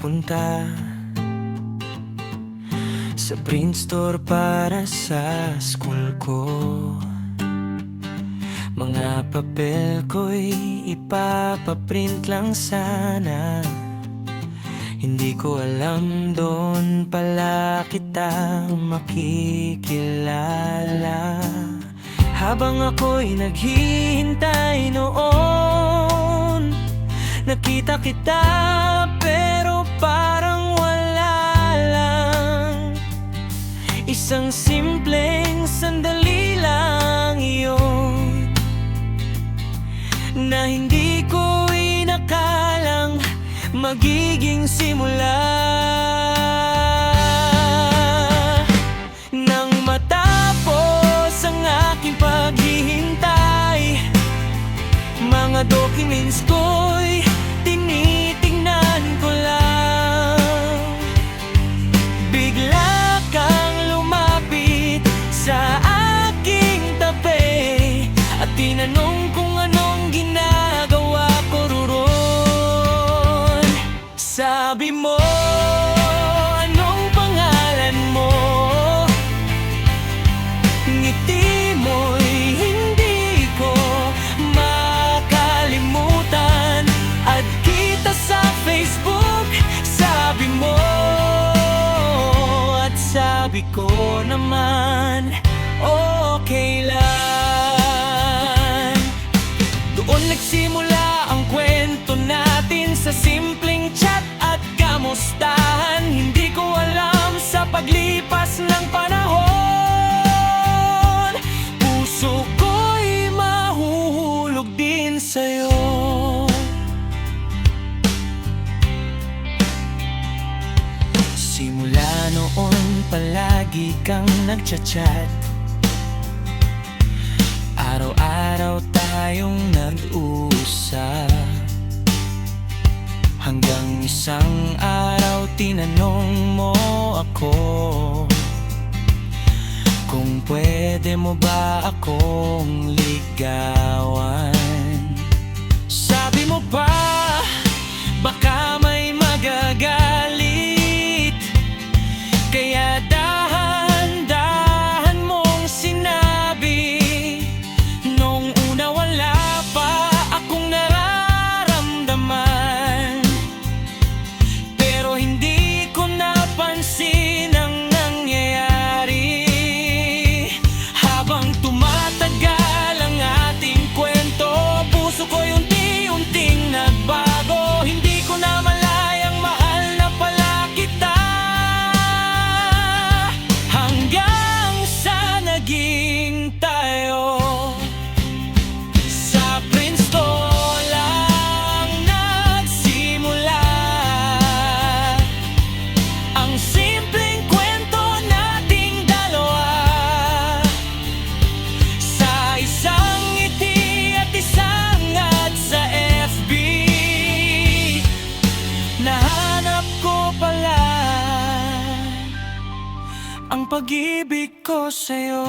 pupunta sa print store para sa school ko. Mga papel ko'y ipapaprint lang sana. Hindi ko alam doon pala kita makikilala. Habang ako'y naghihintay noon, nakita kita pero parang wala lang. Isang simpleng sandali lang iyon na hindi ko inakalang magiging simula. Nang matapos ang aking paghihintay, mga documents ko'y tinitingnan ko lang. Bigla kang lumapit sa aking tabi at tinanong kung anong ginagawa ko roon. Sabi mo, anong pangalan mo? Ngiti mo'y hindi ko makalimutan. At kita sa Facebook, sabi mo. At sabi ko naman, okay lang. Doon nagsimula ang kwento natin sa simpleng chat at kamustahan. Hindi ko alam sa paglipas ng panahon, puso ko'y mahuhulog din sa'yo. Simula noon palagi kang nagchat-chat, araw-araw tayong nag-uusap. Hanggang isang araw tinanong mo ako kung pwede mo ba akong ligawan. Sabi mo pa, baka may magagalit, kaya dahan-dahan mong sinabi. Nung una wala pa akong nararamdaman, pero hindi ko napansin ang nangyayari. Habang tumatagal ang ating kwento, puso ko'y unti-unting nagbago. Hindi ko na malayang mahal na pala kita, hanggang sa naging tayo. Sa print store lang nagsimula ang simpleng kwento nating dalawa. Sa isang ngiti at isang ad sa FB, nahanap ko pala ang pag-ibig ko sa'yo.